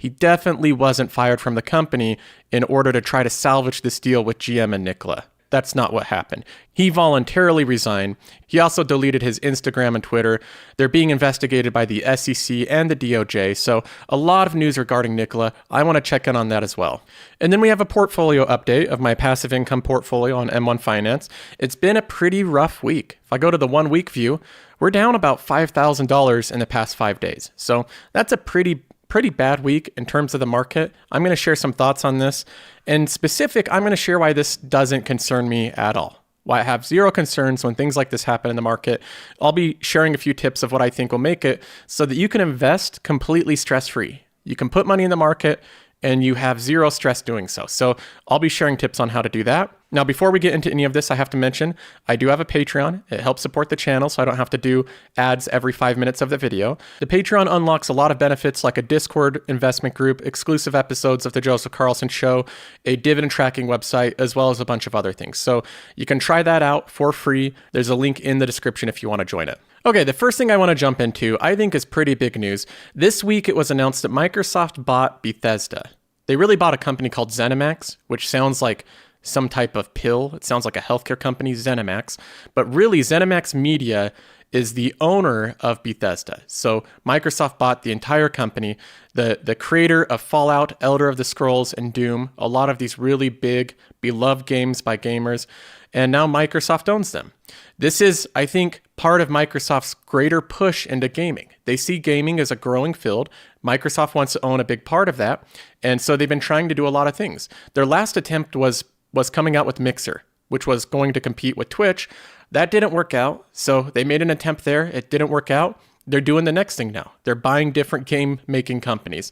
He definitely wasn't fired from the company in order to try to salvage this deal with GM and Nikola. That's not what happened. He voluntarily resigned. He also deleted his Instagram and Twitter. They're being investigated by the SEC and the DOJ, so a lot of news regarding Nikola. I want to check in on that as well. And then we have a portfolio update of my passive income portfolio on M1 Finance. It's been a pretty rough week. If I go to the 1 week view, we're down about $5,000 in the past 5 days. So that's a pretty bad week in terms of the market. I'm going to share some thoughts on this. In specific, I'm going to share why this doesn't concern me at all. Why I have zero concerns when things like this happen in the market. I'll be sharing a few tips of what I think will make it so that you can invest completely stress-free. You can put money in the market and you have zero stress doing so. So I'll be sharing tips on how to do that. Now, before we get into any of this, I have to mention, I do have a Patreon. It helps support the channel so I don't have to do ads every 5 minutes of the video. The Patreon unlocks a lot of benefits like a Discord investment group, exclusive episodes of the Joseph Carlson Show, a dividend tracking website, as well as a bunch of other things. So you can try that out for free. There's a link in the description if you want to join it. Okay, the first thing I want to jump into, I think is pretty big news. This week it was announced that Microsoft bought Bethesda. They really bought a company called ZeniMax, which sounds like some type of pill. It sounds like a healthcare company, ZeniMax. But really, ZeniMax Media is the owner of Bethesda. So Microsoft bought the entire company, the creator of Fallout, Elder of the Scrolls, and Doom, a lot of these really big, beloved games by gamers, and now Microsoft owns them. This is, I think, part of Microsoft's greater push into gaming. They see gaming as a growing field. Microsoft wants to own a big part of that, and so they've been trying to do a lot of things. Their last attempt was coming out with Mixer, which was going to compete with Twitch. That didn't work out, so they made an attempt there. It didn't work out. They're doing the next thing now. They're buying different game-making companies,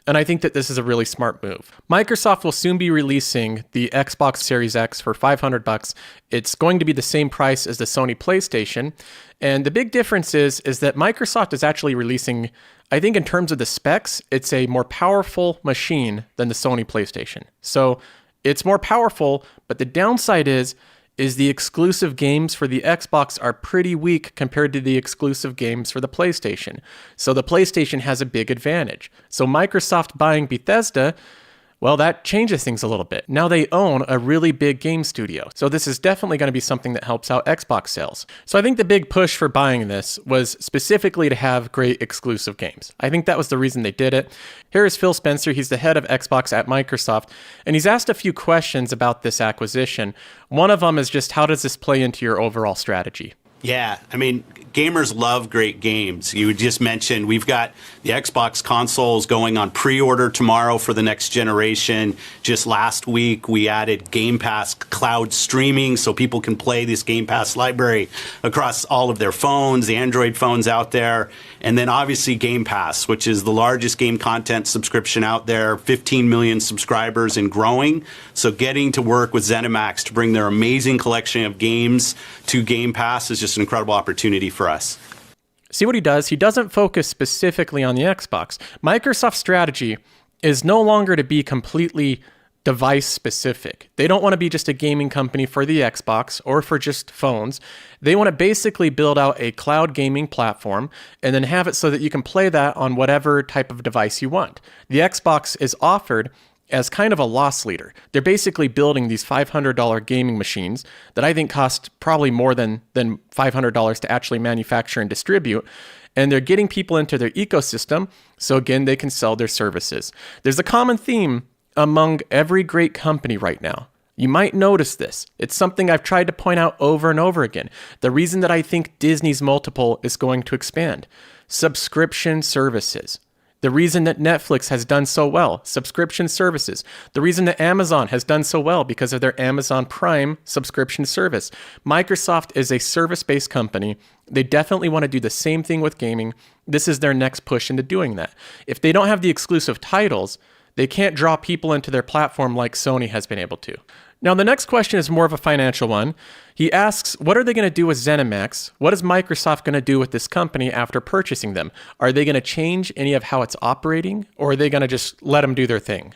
and I think that this is a really smart move. Microsoft will soon be releasing the Xbox Series X for $500. It's going to be the same price as the Sony PlayStation, and the big difference is that Microsoft is actually releasing, I think in terms of the specs, it's a more powerful machine than the Sony PlayStation. So it's more powerful, but the downside is the exclusive games for the Xbox are pretty weak compared to the exclusive games for the PlayStation. So the PlayStation has a big advantage. So Microsoft buying Bethesda, well, that changes things a little bit. Now they own a really big game studio. So this is definitely going to be something that helps out Xbox sales. So I think the big push for buying this was specifically to have great exclusive games. I think that was the reason they did it. Here is Phil Spencer. He's the head of Xbox at Microsoft, and he's asked a few questions about this acquisition. One of them is just, how does this play into your overall strategy? Yeah, I mean, gamers love great games. You just mentioned we've got the Xbox consoles going on pre-order tomorrow for the next generation. Just last week, we added Game Pass cloud streaming so people can play this Game Pass library across all of their phones, the Android phones out there. And then obviously Game Pass, which is the largest game content subscription out there, 15 million subscribers and growing. So getting to work with ZeniMax to bring their amazing collection of games to Game Pass is just an incredible opportunity for us. See what he does? He doesn't focus specifically on the Xbox. Microsoft's strategy is no longer to be completely device specific. They don't want to be just a gaming company for the Xbox or for just phones. They want to basically build out a cloud gaming platform and then have it so that you can play that on whatever type of device you want. The Xbox is offered as kind of a loss leader. They're basically building these $500 gaming machines that I think cost probably more than $500 to actually manufacture and distribute. And they're getting people into their ecosystem, so again, they can sell their services. There's a common theme among every great company right now. You might notice this. It's something I've tried to point out over and over again. The reason that I think Disney's multiple is going to expand. Subscription services. The reason that Netflix has done so well, subscription services. The reason that Amazon has done so well because of their Amazon Prime subscription service. Microsoft is a service-based company. They definitely want to do the same thing with gaming. This is their next push into doing that. If they don't have the exclusive titles, they can't draw people into their platform like Sony has been able to. Now, the next question is more of a financial one. He asks, what are they going to do with ZeniMax? What is Microsoft going to do with this company after purchasing them? Are they going to change any of how it's operating, or are they going to just let them do their thing?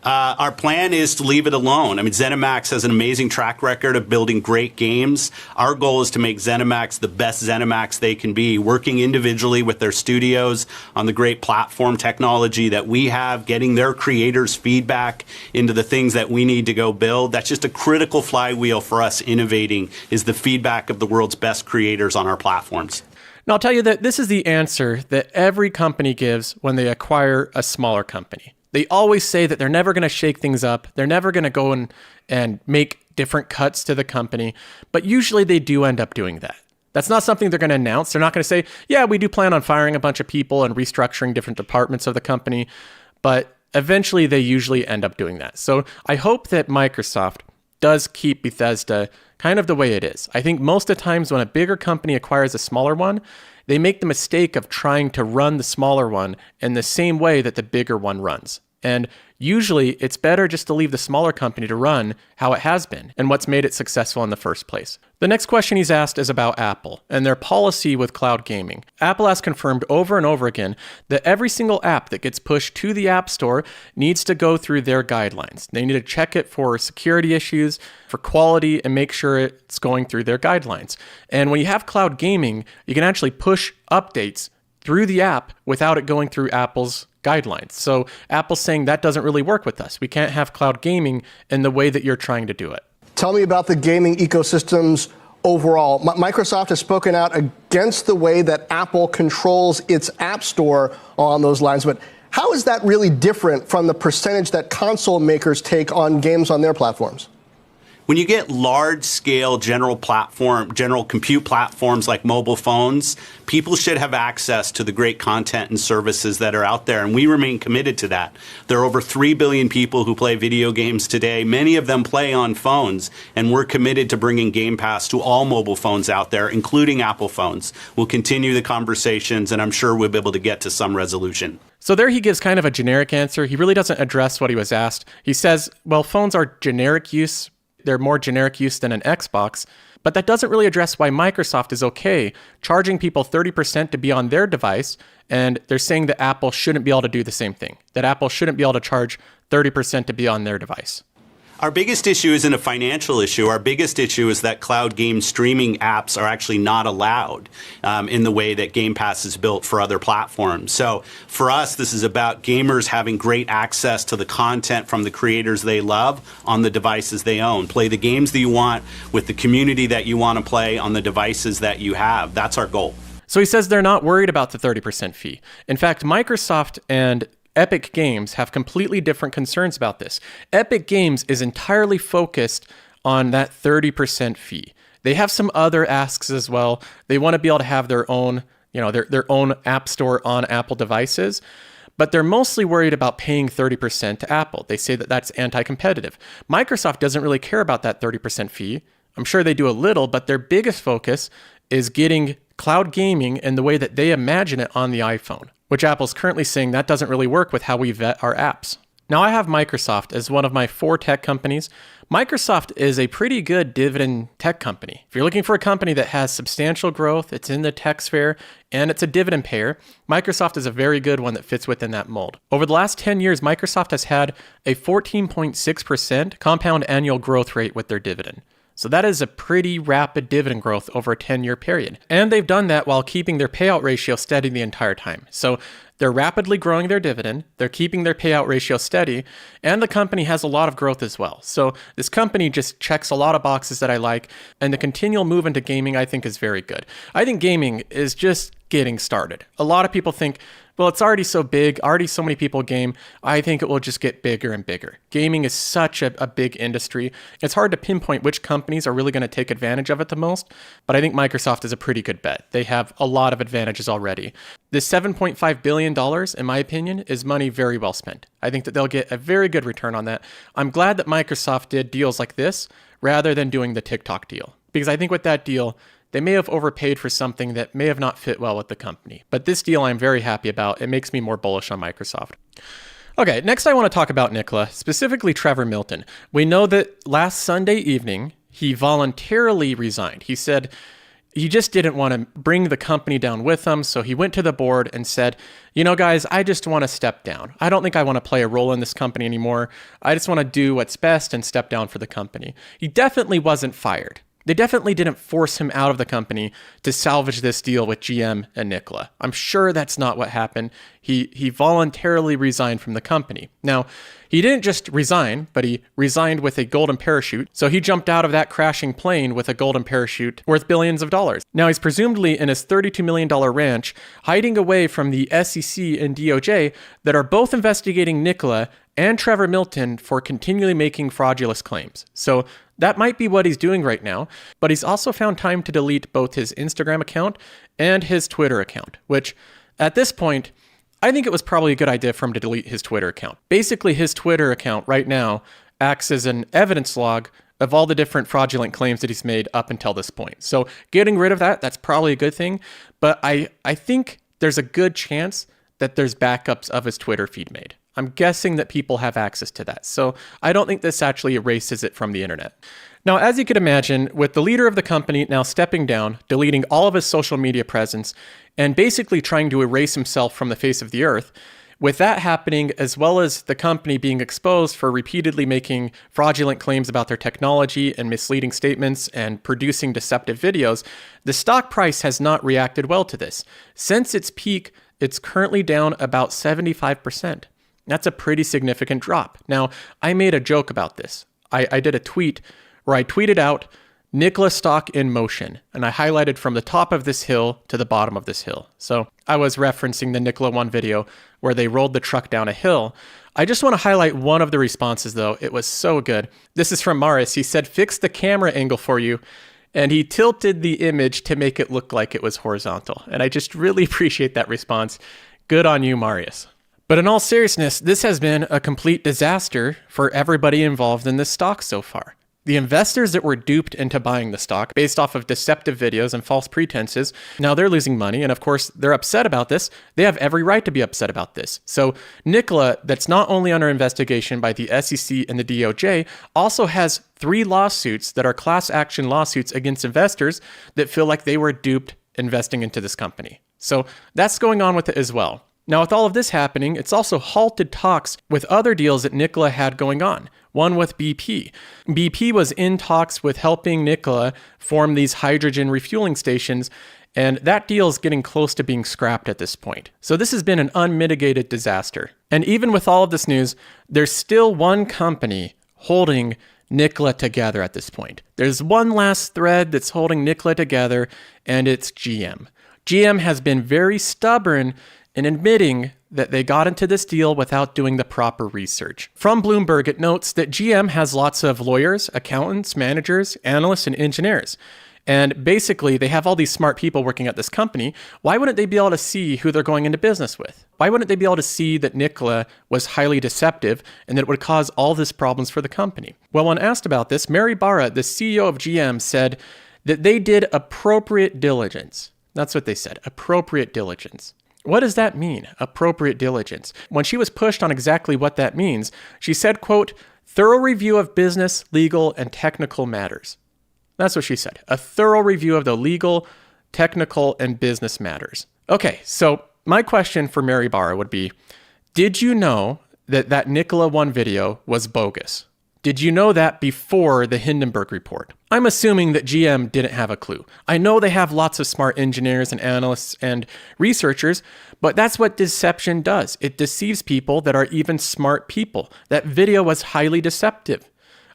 Our plan is to leave it alone. I mean, ZeniMax has an amazing track record of building great games. Our goal is to make ZeniMax the best ZeniMax they can be, working individually with their studios on the great platform technology that we have, getting their creators' feedback into the things that we need to go build. That's just a critical flywheel for us innovating, is the feedback of the world's best creators on our platforms. Now, I'll tell you that this is the answer that every company gives when they acquire a smaller company. They always say that they're never going to shake things up. They're never going to go and make different cuts to the company. But usually they do end up doing that. That's not something they're going to announce. They're not going to say, yeah, we do plan on firing a bunch of people and restructuring different departments of the company. But eventually they usually end up doing that. So I hope that Microsoft does keep Bethesda kind of the way it is. I think most of the times when a bigger company acquires a smaller one, they make the mistake of trying to run the smaller one in the same way that the bigger one runs. And usually it's better just to leave the smaller company to run how it has been and what's made it successful in the first place. The next question he's asked is about Apple and their policy with cloud gaming. Apple has confirmed over and over again that every single app that gets pushed to the App Store needs to go through their guidelines. They need to check it for security issues, for quality, and make sure it's going through their guidelines. And when you have cloud gaming, you can actually push updates through the app without it going through Apple's guidelines. So Apple's saying that doesn't really work with us. We can't have cloud gaming in the way that you're trying to do it. Tell me about the gaming ecosystems overall. Microsoft has spoken out against the way that Apple controls its App Store on those lines. But how is that really different from the percentage that console makers take on games on their platforms? When you get large-scale general compute platforms like mobile phones, people should have access to the great content and services that are out there, and we remain committed to that. There are over 3 billion people who play video games today. Many of them play on phones, and we're committed to bringing Game Pass to all mobile phones out there, including Apple phones. We'll continue the conversations, and I'm sure we'll be able to get to some resolution. So there he gives kind of a generic answer. He really doesn't address what he was asked. He says, well, phones are generic use. They're more generic use than an Xbox, but that doesn't really address why Microsoft is okay charging people 30% to be on their device, and they're saying that Apple shouldn't be able to do the same thing, that Apple shouldn't be able to charge 30% to be on their device. Our biggest issue isn't a financial issue. Our biggest issue is that cloud game streaming apps are actually not allowed in the way that Game Pass is built for other platforms. So for us, this is about gamers having great access to the content from the creators they love on the devices they own. Play the games that you want with the community that you want to play on the devices that you have. That's our goal. So he says they're not worried about the 30% fee. In fact, Microsoft and Epic Games have completely different concerns about this. Epic Games is entirely focused on that 30% fee. They have some other asks as well. They want to be able to have their own, their own app store on Apple devices, but they're mostly worried about paying 30% to Apple. They say that that's anti-competitive. Microsoft doesn't really care about that 30% fee. I'm sure they do a little, but their biggest focus is getting cloud gaming in the way that they imagine it on the iPhone, which Apple's currently saying that doesn't really work with how we vet our apps. Now, I have Microsoft as one of my 4 tech companies. Microsoft is a pretty good dividend tech company. If you're looking for a company that has substantial growth, it's in the tech sphere, and it's a dividend payer, Microsoft is a very good one that fits within that mold. Over the last 10 years, Microsoft has had a 14.6% compound annual growth rate with their dividend. So that is a pretty rapid dividend growth over a 10-year period. And they've done that while keeping their payout ratio steady the entire time. So they're rapidly growing their dividend, they're keeping their payout ratio steady, and the company has a lot of growth as well. So this company just checks a lot of boxes that I like, and the continual move into gaming I think is very good. I think gaming is just getting started. A lot of people think, well, it's already so big, already so many people game. I think it will just get bigger and bigger. Gaming is such a big industry. It's hard to pinpoint which companies are really going to take advantage of it the most, but I think Microsoft is a pretty good bet. They have a lot of advantages already. This $7.5 billion, in my opinion, is money very well spent. I think that they'll get a very good return on that. I'm glad that Microsoft did deals like this rather than doing the TikTok deal, because I think with that deal, they may have overpaid for something that may have not fit well with the company. But this deal I'm very happy about. It makes me more bullish on Microsoft. Okay, next I want to talk about Nikola, specifically Trevor Milton. We know that last Sunday evening, he voluntarily resigned. He said, he just didn't want to bring the company down with him. So he went to the board and said, you know, guys, I just want to step down. I don't think I want to play a role in this company anymore. I just want to do what's best and step down for the company. He definitely wasn't fired. They definitely didn't force him out of the company to salvage this deal with GM and Nikola. I'm sure that's not what happened. He voluntarily resigned from the company. Now, he didn't just resign, but he resigned with a golden parachute. So he jumped out of that crashing plane with a golden parachute worth billions of dollars. Now he's presumably in his $32 million ranch, hiding away from the SEC and DOJ that are both investigating Nikola and Trevor Milton for continually making fraudulent claims. So that might be what he's doing right now, but he's also found time to delete both his Instagram account and his Twitter account, which at this point, I think it was probably a good idea for him to delete his Twitter account. Basically, his Twitter account right now acts as an evidence log of all the different fraudulent claims that he's made up until this point. So getting rid of that, that's probably a good thing. But I think there's a good chance that there's backups of his Twitter feed made. I'm guessing that people have access to that. So I don't think this actually erases it from the internet. Now, as you could imagine, with the leader of the company now stepping down, deleting all of his social media presence, and basically trying to erase himself from the face of the earth, with that happening, as well as the company being exposed for repeatedly making fraudulent claims about their technology and misleading statements and producing deceptive videos, the stock price has not reacted well to this. Since its peak, it's currently down about 75%. That's a pretty significant drop. Now, I made a joke about this. I did a tweet where I tweeted out, Nikola stock in motion, and I highlighted from the top of this hill to the bottom of this hill. So I was referencing the Nikola 1 video where they rolled the truck down a hill. I just want to highlight one of the responses though. It was so good. This is from Marius. He said, fix the camera angle for you. And he tilted the image to make it look like it was horizontal. And I just really appreciate that response. Good on you, Marius. But in all seriousness, this has been a complete disaster for everybody involved in this stock so far. The investors that were duped into buying the stock based off of deceptive videos and false pretenses, now they're losing money. And of course, they're upset about this. They have every right to be upset about this. So Nikola, that's not only under investigation by the SEC and the DOJ, also has 3 lawsuits that are class action lawsuits against investors that feel like they were duped investing into this company. So that's going on with it as well. Now, with all of this happening, it's also halted talks with other deals that Nikola had going on. One with BP. BP was in talks with helping Nikola form these hydrogen refueling stations, and that deal is getting close to being scrapped at this point. So this has been an unmitigated disaster. And even with all of this news, there's still one company holding Nikola together at this point. There's one last thread that's holding Nikola together, and it's GM. GM has been very stubborn in admitting that they got into this deal without doing the proper research. From Bloomberg, it notes that GM has lots of lawyers, accountants, managers, analysts, and engineers. And basically, they have all these smart people working at this company. Why wouldn't they be able to see who they're going into business with? Why wouldn't they be able to see that Nikola was highly deceptive and that it would cause all these problems for the company? Well, when asked about this, Mary Barra, the CEO of GM, said that they did appropriate diligence. That's what they said, appropriate diligence. What does that mean, appropriate diligence? When she was pushed on exactly what that means, she said, quote, thorough review of business, legal, and technical matters. That's what she said, a thorough review of the legal, technical, and business matters. Okay, so my question for Mary Barra would be, did you know that Nikola 1 video was bogus? Did you know that before the Hindenburg report? I'm assuming that GM didn't have a clue. I know they have lots of smart engineers and analysts and researchers, but that's what deception does. It deceives people that are even smart people. That video was highly deceptive.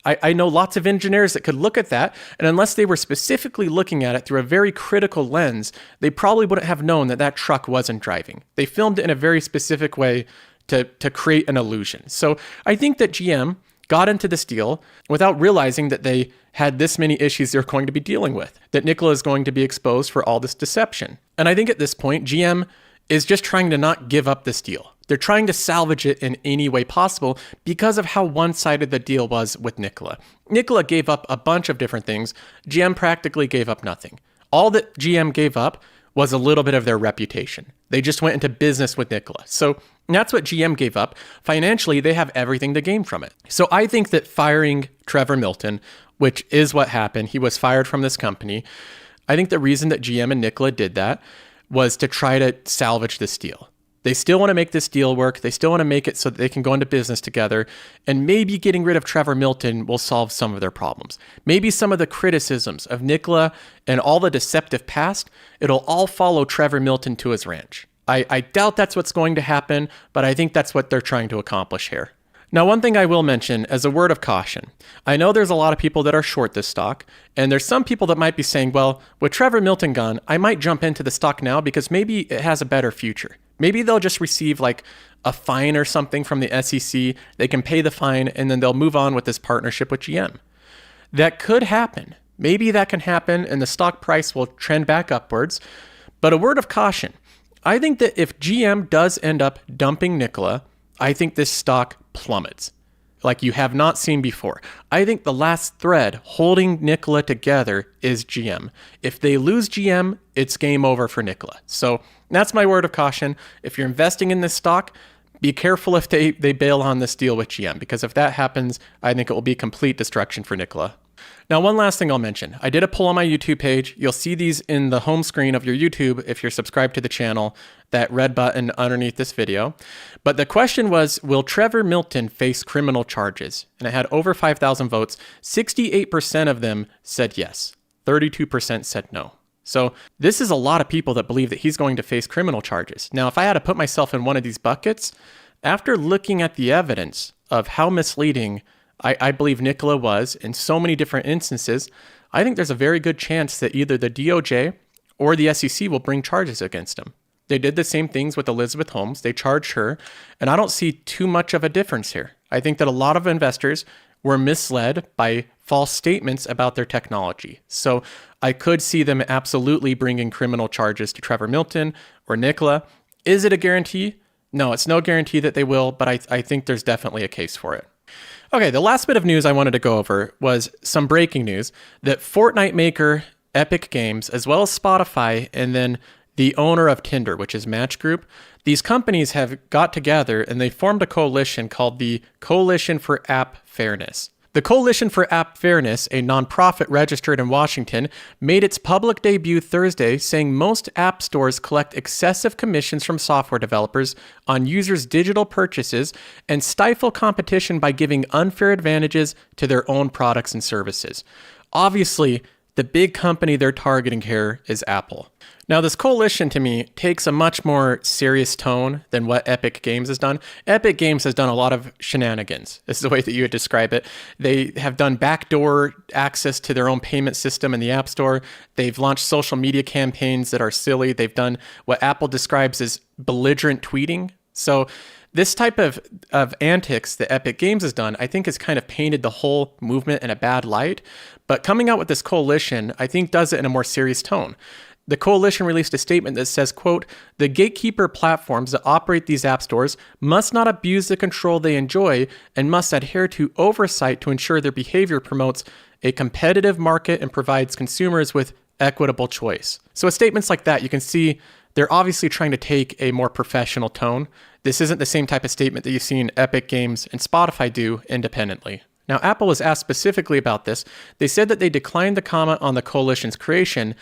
I know lots of engineers that could look at that, and unless they were specifically looking at it through a very critical lens, they probably wouldn't have known that truck wasn't driving. They filmed it in a very specific way to create an illusion. So I think that GM got into this deal without realizing that they had this many issues they're going to be dealing with, that Nikola is going to be exposed for all this deception. And I think at this point, GM is just trying to not give up this deal. They're trying to salvage it in any way possible because of how one-sided the deal was with Nikola. Nikola gave up a bunch of different things. GM practically gave up nothing. All that GM gave up was a little bit of their reputation. They just went into business with Nikola. So that's what GM gave up. Financially, they have everything to gain from it. So I think that firing Trevor Milton, which is what happened, he was fired from this company. I think the reason that GM and Nikola did that was to try to salvage this deal. They still want to make this deal work. They still want to make it so that they can go into business together. And maybe getting rid of Trevor Milton will solve some of their problems. Maybe some of the criticisms of Nikola and all the deceptive past, it'll all follow Trevor Milton to his ranch. I doubt that's what's going to happen, but I think that's what they're trying to accomplish here. Now, one thing I will mention as a word of caution, I know there's a lot of people that are short this stock, and there's some people that might be saying, well, with Trevor Milton gone, I might jump into the stock now because maybe it has a better future. Maybe they'll just receive like a fine or something from the SEC. They can pay the fine and then they'll move on with this partnership with GM. That could happen. Maybe that can happen and the stock price will trend back upwards. But a word of caution, I think that if GM does end up dumping Nikola, I think this stock plummets like you have not seen before. I think the last thread holding Nikola together is GM. If they lose GM, it's game over for Nikola. So that's my word of caution. If you're investing in this stock, be careful if they bail on this deal with GM, because if that happens, I think it will be complete destruction for Nikola. Now, one last thing I'll mention. I did a poll on my YouTube page. You'll see these in the home screen of your YouTube if you're subscribed to the channel, that red button underneath this video. But the question was, will Trevor Milton face criminal charges? And it had over 5,000 votes. 68% of them said yes. 32% said no. So this is a lot of people that believe that he's going to face criminal charges. Now, if I had to put myself in one of these buckets, after looking at the evidence of how misleading I believe Nikola was in so many different instances, I think there's a very good chance that either the DOJ or the SEC will bring charges against him. They did the same things with Elizabeth Holmes. They charged her, and I don't see too much of a difference here. I think that a lot of investors were misled by false statements about their technology. So I could see them absolutely bringing criminal charges to Trevor Milton or Nikola. Is it a guarantee? No, it's no guarantee that they will, but I think there's definitely a case for it. Okay, the last bit of news I wanted to go over was some breaking news that Fortnite maker Epic Games, as well as Spotify, and then the owner of Tinder, which is Match Group, these companies have got together and they formed a coalition called the Coalition for App Fairness. The Coalition for App Fairness, a nonprofit registered in Washington, made its public debut Thursday, saying most app stores collect excessive commissions from software developers on users' digital purchases and stifle competition by giving unfair advantages to their own products and services. Obviously, the big company they're targeting here is Apple. Now, this coalition, to me, takes a much more serious tone than what Epic Games has done. Epic Games has done a lot of shenanigans. This is the way that you would describe it. They have done backdoor access to their own payment system in the App Store. They've launched social media campaigns that are silly. They've done what Apple describes as belligerent tweeting. So this type of antics that Epic Games has done, I think has kind of painted the whole movement in a bad light. But coming out with this coalition, I think does it in a more serious tone. The coalition released a statement that says, quote, "The gatekeeper platforms that operate these app stores must not abuse the control they enjoy and must adhere to oversight to ensure their behavior promotes a competitive market and provides consumers with equitable choice." So with statements like that, you can see they're obviously trying to take a more professional tone. This isn't the same type of statement that you've seen Epic Games and Spotify do independently. Now, Apple was asked specifically about this. They said that they declined the comment on the coalition's creation.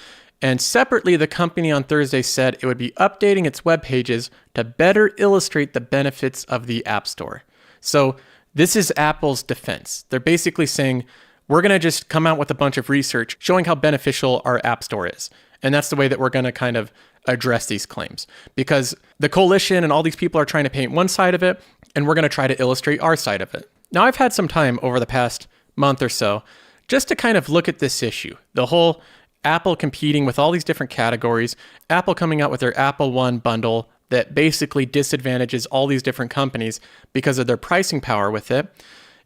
And separately, the company on Thursday said it would be updating its web pages to better illustrate the benefits of the App Store. So this is Apple's defense. They're basically saying, we're going to just come out with a bunch of research showing how beneficial our App Store is. And that's the way that we're going to kind of address these claims. Because the coalition and all these people are trying to paint one side of it, and we're going to try to illustrate our side of it. Now, I've had some time over the past month or so just to kind of look at this issue. The whole Apple competing with all these different categories, Apple coming out with their Apple One bundle that basically disadvantages all these different companies because of their pricing power with it.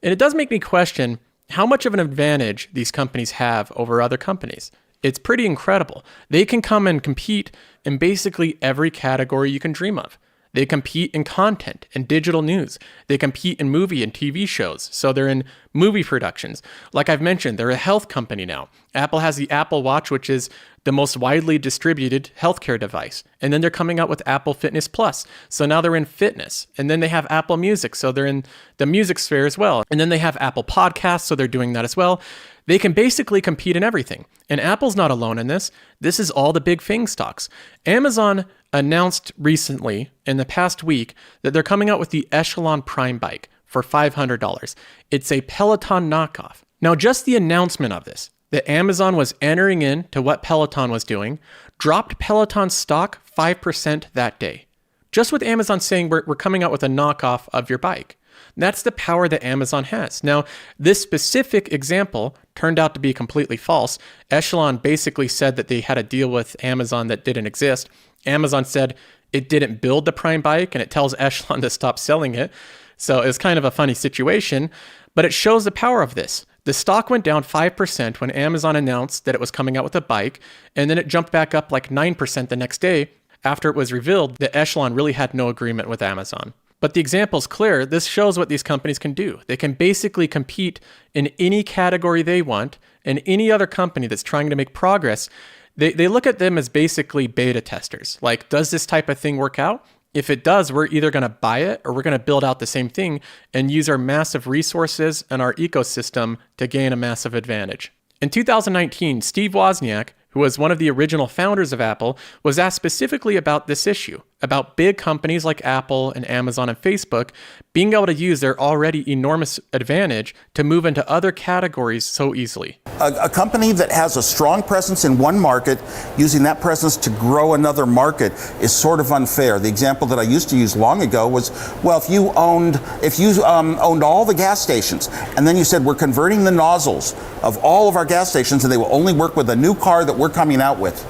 And it does make me question how much of an advantage these companies have over other companies. It's pretty incredible. They can come and compete in basically every category you can dream of. They compete in content and digital news. They compete in movie and TV shows. So they're in movie productions. Like I've mentioned, they're a health company now. Apple has the Apple Watch, which is the most widely distributed healthcare device. And then they're coming out with Apple Fitness Plus. So now they're in fitness. And then they have Apple Music. So they're in the music sphere as well. And then they have Apple Podcasts. So they're doing that as well. They can basically compete in everything. And Apple's not alone in this. This is all the big FANG stocks. Amazon announced recently, in the past week, that they're coming out with the Echelon Prime bike for $500. It's a Peloton knockoff. Now, just the announcement of this, that Amazon was entering into what Peloton was doing, dropped Peloton stock 5% that day. Just with Amazon saying we're coming out with a knockoff of your bike. That's the power that Amazon has. Now, this specific example turned out to be completely false. Echelon basically said that they had a deal with Amazon that didn't exist. Amazon said it didn't build the Prime bike, and it tells Echelon to stop selling it. So it's kind of a funny situation, but it shows the power of this. The stock went down 5% when Amazon announced that it was coming out with a bike, and then it jumped back up like 9% the next day after it was revealed that Echelon really had no agreement with Amazon. But the example's clear. This shows what these companies can do. They can basically compete in any category they want, and any other company that's trying to make progress, they look at them as basically beta testers. Like, does this type of thing work out? If it does, we're either going to buy it or we're going to build out the same thing and use our massive resources and our ecosystem to gain a massive advantage. In 2019, Steve Wozniak, who was one of the original founders of Apple, was asked specifically about this issue, about big companies like Apple and Amazon and Facebook being able to use their already enormous advantage to move into other categories so easily. A company that has a strong presence in one market, using that presence to grow another market, is sort of unfair. The example that I used to use long ago was, well, if you owned all the gas stations, and then you said we're converting the nozzles of all of our gas stations, and they will only work with a new car that we're coming out with,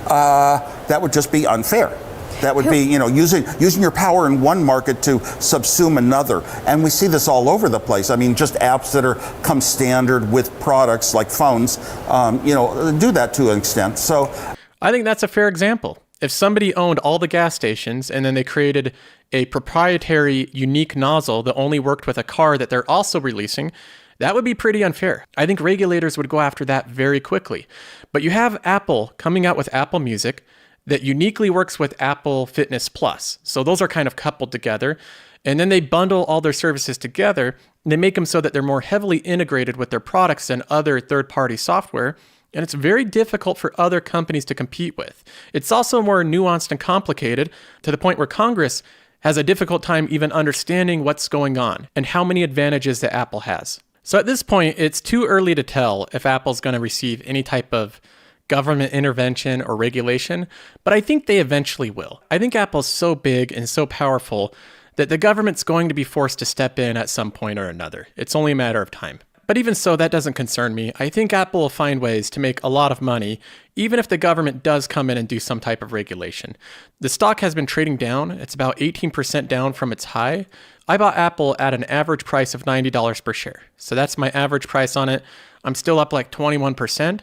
that would just be unfair. That would be, using your power in one market to subsume another. And we see this all over the place. I mean, just apps that come standard with products like phones, do that to an extent. So I think that's a fair example. If somebody owned all the gas stations and then they created a proprietary, unique nozzle that only worked with a car that they're also releasing, that would be pretty unfair. I think regulators would go after that very quickly. But you have Apple coming out with Apple Music that uniquely works with Apple Fitness Plus. So those are kind of coupled together. And then they bundle all their services together, and they make them so that they're more heavily integrated with their products than other third-party software. And it's very difficult for other companies to compete with. It's also more nuanced and complicated to the point where Congress has a difficult time even understanding what's going on and how many advantages that Apple has. So at this point, it's too early to tell if Apple's going to receive any type of government intervention or regulation, but I think they eventually will. I think Apple's so big and so powerful that the government's going to be forced to step in at some point or another. It's only a matter of time. But even so, that doesn't concern me. I think Apple will find ways to make a lot of money, even if the government does come in and do some type of regulation. The stock has been trading down. It's about 18% down from its high. I bought Apple at an average price of $90 per share. So that's my average price on it. I'm still up like 21%.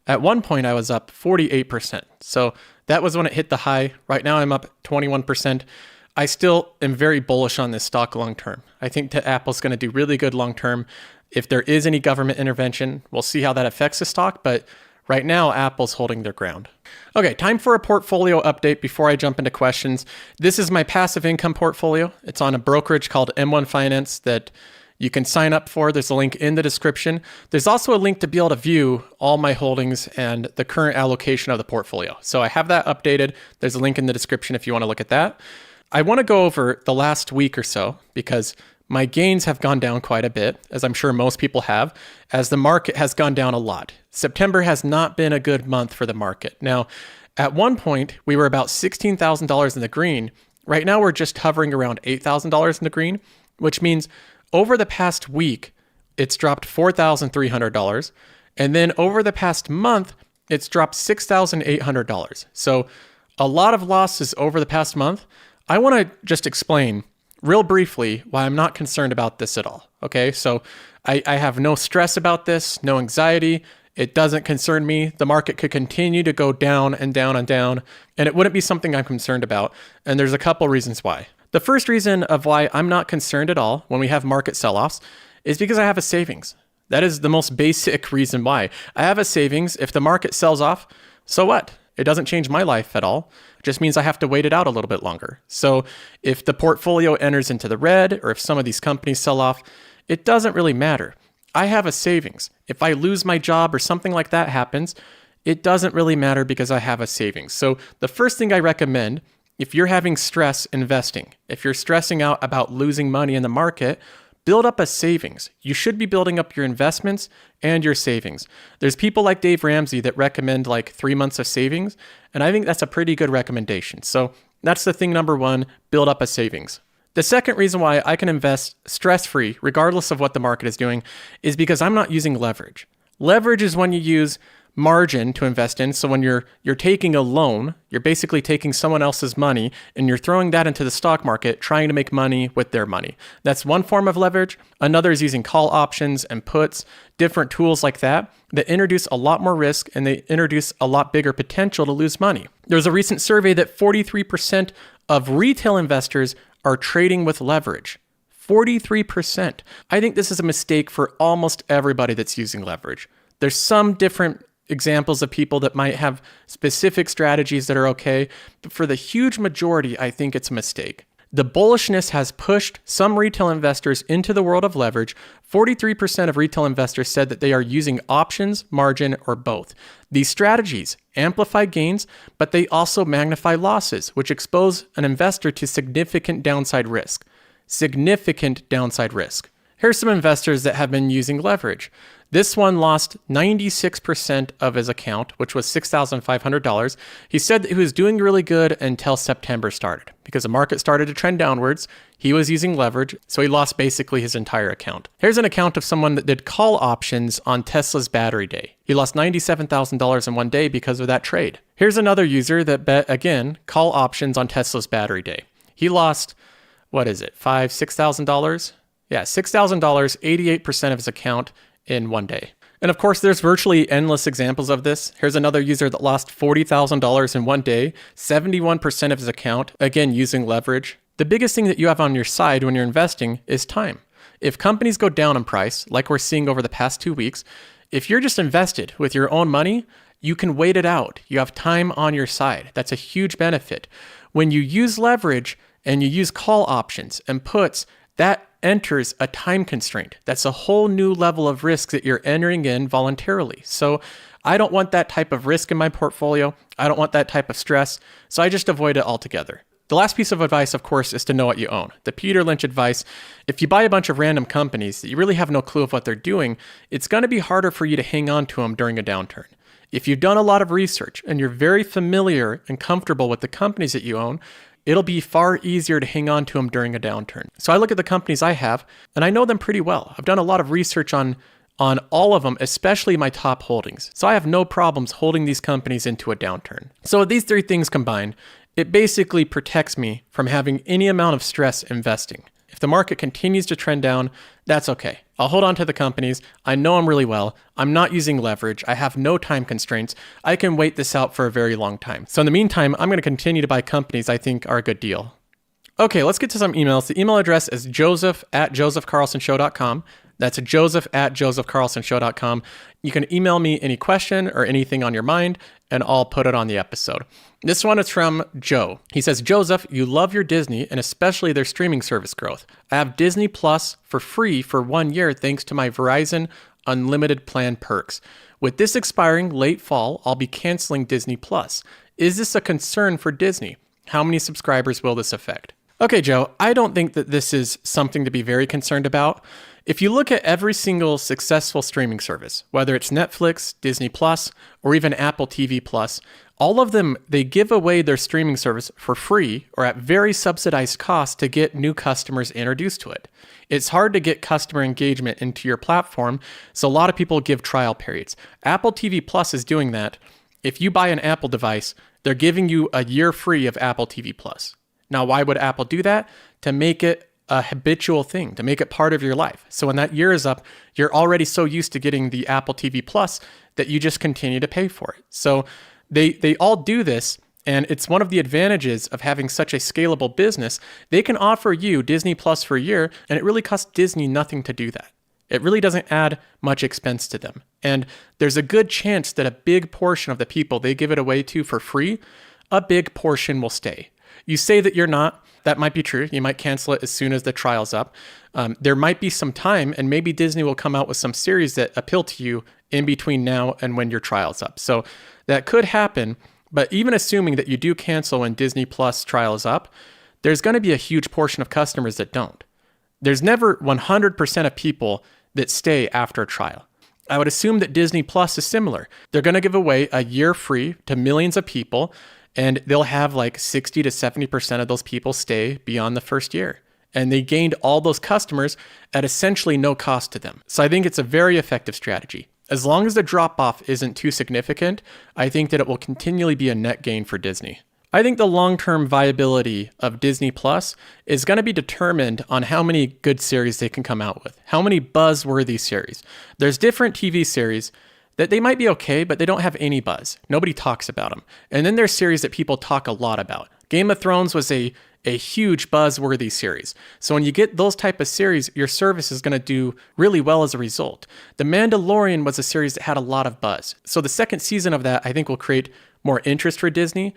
At one point, I was up 48%. So that was when it hit the high. Right now, I'm up 21%. I still am very bullish on this stock long term. I think that Apple's going to do really good long term. If there is any government intervention, we'll see how that affects the stock. But right now, Apple's holding their ground. Okay, time for a portfolio update before I jump into questions. This is my passive income portfolio. It's on a brokerage called M1 Finance that you can sign up for. There's a link in the description. There's also a link to be able to view all my holdings and the current allocation of the portfolio. So I have that updated. There's a link in the description if you want to look at that. I want to go over the last week or so because my gains have gone down quite a bit, as I'm sure most people have, as the market has gone down a lot. September has not been a good month for the market. Now, at one point, we were about $16,000 in the green. Right now, we're just hovering around $8,000 in the green, which means over the past week, it's dropped $4,300. And then over the past month, it's dropped $6,800. So a lot of losses over the past month. I want to just explain real briefly why I'm not concerned about this at all. Okay, so I have no stress about this, no anxiety. It doesn't concern me. The market could continue to go down and down and down, and it wouldn't be something I'm concerned about. And there's a couple reasons why. The first reason of why I'm not concerned at all when we have market sell-offs is because I have a savings. That is the most basic reason why. I have a savings. If the market sells off, so what? It doesn't change my life at all. It just means I have to wait it out a little bit longer. So if the portfolio enters into the red or if some of these companies sell off, it doesn't really matter. I have a savings. If I lose my job or something like that happens, it doesn't really matter because I have a savings. So the first thing I recommend, if you're having stress investing, if you're stressing out about losing money in the market, build up a savings. You should be building up your investments and your savings. There's people like Dave Ramsey that recommend like 3 months of savings, and I think that's a pretty good recommendation. So that's the thing number one, build up a savings. The second reason why I can invest stress-free, regardless of what the market is doing, is because I'm not using leverage. Leverage is when you use margin to invest in. So when you're taking a loan, you're basically taking someone else's money and you're throwing that into the stock market, trying to make money with their money. That's one form of leverage. Another is using call options and puts, different tools like that introduce a lot more risk and they introduce a lot bigger potential to lose money. There's a recent survey that 43% of retail investors are trading with leverage. 43%. I think this is a mistake for almost everybody that's using leverage. There's some different examples of people that might have specific strategies that are okay, but for the huge majority, I think it's a mistake. The bullishness has pushed some retail investors into the world of leverage. 43% of retail investors said that they are using options, margin, or both. These strategies amplify gains, but they also magnify losses, which expose an investor to significant downside risk. Significant downside risk. Here's some investors that have been using leverage. This one lost 96% of his account, which was $6,500. He said that he was doing really good until September started. Because the market started to trend downwards, he was using leverage, so he lost basically his entire account. Here's an account of someone that did call options on Tesla's battery day. He lost $97,000 in one day because of that trade. Here's another user that bet, again, call options on Tesla's battery day. He lost, $6,000? Yeah, $6,000, 88% of his account in one day. And of course, there's virtually endless examples of this. Here's another user that lost $40,000 in one day, 71% of his account, again, using leverage. The biggest thing that you have on your side when you're investing is time. If companies go down in price, like we're seeing over the past 2 weeks, if you're just invested with your own money, you can wait it out. You have time on your side. That's a huge benefit. When you use leverage and you use call options and puts, that enters a time constraint. That's a whole new level of risk that you're entering in voluntarily. So I don't want that type of risk in my portfolio. I don't want that type of stress. So I just avoid it altogether. The last piece of advice, of course, is to know what you own. The Peter Lynch advice, if you buy a bunch of random companies that you really have no clue of what they're doing, it's going to be harder for you to hang on to them during a downturn. If you've done a lot of research and you're very familiar and comfortable with the companies that you own, it'll be far easier to hang on to them during a downturn. So I look at the companies I have, and I know them pretty well. I've done a lot of research on all of them, especially my top holdings. So I have no problems holding these companies into a downturn. So with these three things combined, it basically protects me from having any amount of stress investing. If the market continues to trend down, that's okay. I'll hold on to the companies. I know them really well. I'm not using leverage. I have no time constraints. I can wait this out for a very long time. So in the meantime, I'm going to continue to buy companies I think are a good deal. Okay, let's get to some emails. The email address is joseph@josephcarlsonshow.com. That's joseph@josephcarlsonshow.com. You can email me any question or anything on your mind, and I'll put it on the episode. This one is from Joe. He says, Joseph, you love your Disney and especially their streaming service growth. I have Disney Plus for free for 1 year thanks to my Verizon Unlimited plan perks. With this expiring late fall, I'll be canceling Disney Plus. Is this a concern for Disney? How many subscribers will this affect? Okay, Joe, I don't think that this is something to be very concerned about. If you look at every single successful streaming service, whether it's Netflix, Disney Plus, or even Apple TV Plus, all of them, they give away their streaming service for free or at very subsidized cost to get new customers introduced to it. It's hard to get customer engagement into your platform, so a lot of people give trial periods. Apple TV Plus is doing that. If you buy an Apple device, they're giving you a year free of Apple TV Plus. Now, why would Apple do that? To make it a habitual thing, to make it part of your life. So when that year is up, you're already so used to getting the Apple TV Plus that you just continue to pay for it. So they all do this, and it's one of the advantages of having such a scalable business. They can offer you Disney Plus for a year, and it really costs Disney nothing to do that. It really doesn't add much expense to them. And there's a good chance that a big portion of the people they give it away to for free, a big portion will stay. You say that you're not. That might be true. You might cancel it as soon as the trial's up. There might be some time, and maybe Disney will come out with some series that appeal to you in between now and when your trial's up. So that could happen. But even assuming that you do cancel when Disney Plus trial is up, there's going to be a huge portion of customers that don't. There's never 100% of people that stay after a trial. I would assume that Disney Plus is similar. They're going to give away a year free to millions of people, and they'll have like 60 to 70% of those people stay beyond the first year. And they gained all those customers at essentially no cost to them. So I think it's a very effective strategy. As long as the drop-off isn't too significant, I think that it will continually be a net gain for Disney. I think the long-term viability of Disney Plus is going to be determined on how many good series they can come out with, how many buzz-worthy series. There's different TV series that they might be okay, but they don't have any buzz. Nobody talks about them. And then there's series that people talk a lot about. Game of Thrones was a huge buzz-worthy series. So when you get those type of series, your service is going to do really well as a result. The Mandalorian was a series that had a lot of buzz. So the second season of that, I think, will create more interest for Disney.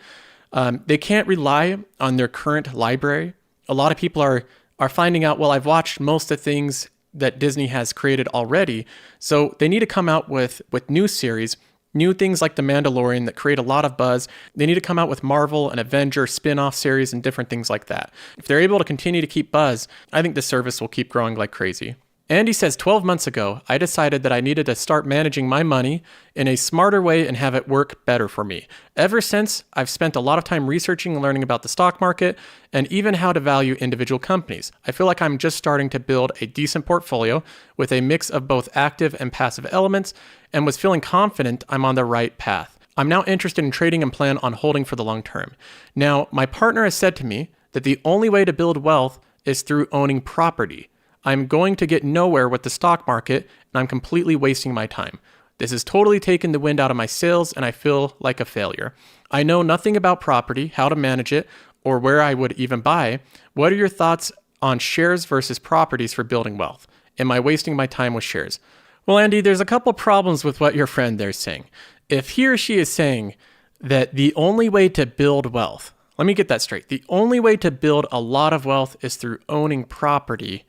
They can't rely on their current library. A lot of people are finding out, well, I've watched most of the things that Disney has created already. So they need to come out with new series, new things like The Mandalorian that create a lot of buzz. They need to come out with Marvel and Avenger spin-off series and different things like that. If they're able to continue to keep buzz, I think the service will keep growing like crazy. Andy says, 12 months ago, I decided that I needed to start managing my money in a smarter way and have it work better for me. Ever since, I've spent a lot of time researching and learning about the stock market and even how to value individual companies. I feel like I'm just starting to build a decent portfolio with a mix of both active and passive elements and was feeling confident I'm on the right path. I'm now interested in trading and plan on holding for the long term. Now, my partner has said to me that the only way to build wealth is through owning property. I'm going to get nowhere with the stock market, and I'm completely wasting my time. This has totally taken the wind out of my sails, and I feel like a failure. I know nothing about property, how to manage it, or where I would even buy. What are your thoughts on shares versus properties for building wealth? Am I wasting my time with shares? Well, Andy, there's a couple problems with what your friend there's saying. If he or she is saying that the only way to build wealth, let me get that straight. The only way to build a lot of wealth is through owning property.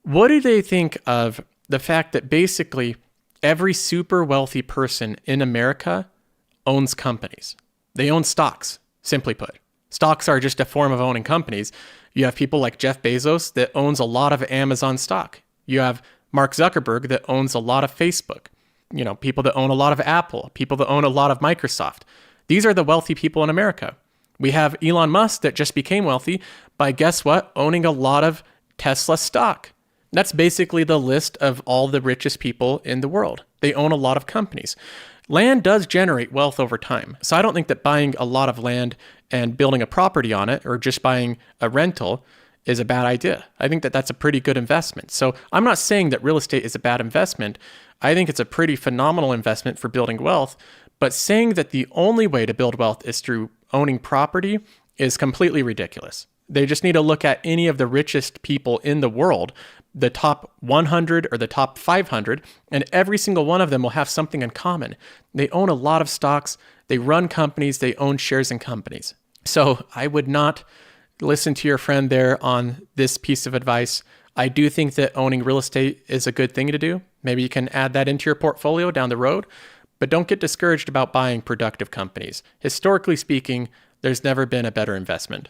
What do they think of the fact that basically every super wealthy person in America owns companies? They own stocks, simply put. Stocks are just a form of owning companies. You have people like Jeff Bezos that owns a lot of Amazon stock. You have Mark Zuckerberg that owns a lot of Facebook. You know, people that own a lot of Apple, people that own a lot of Microsoft. These are the wealthy people in America. We have Elon Musk that just became wealthy by, guess what, owning a lot of Tesla stock. That's basically the list of all the richest people in the world. They own a lot of companies. Land does generate wealth over time. So I don't think that buying a lot of land and building a property on it or just buying a rental is a bad idea. I think that that's a pretty good investment. So I'm not saying that real estate is a bad investment. I think it's a pretty phenomenal investment for building wealth. But saying that the only way to build wealth is through owning property is completely ridiculous. They just need to look at any of the richest people in the world, the top 100 or the top 500, and every single one of them will have something in common. They own a lot of stocks, they run companies, they own shares in companies. So I would not listen to your friend there on this piece of advice. I do think that owning real estate is a good thing to do. Maybe you can add that into your portfolio down the road, but don't get discouraged about buying productive companies. Historically speaking, there's never been a better investment.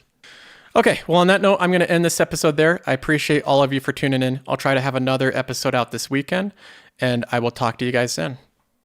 Okay, well, on that note, I'm going to end this episode there. I appreciate all of you for tuning in. I'll try to have another episode out this weekend, and I will talk to you guys then.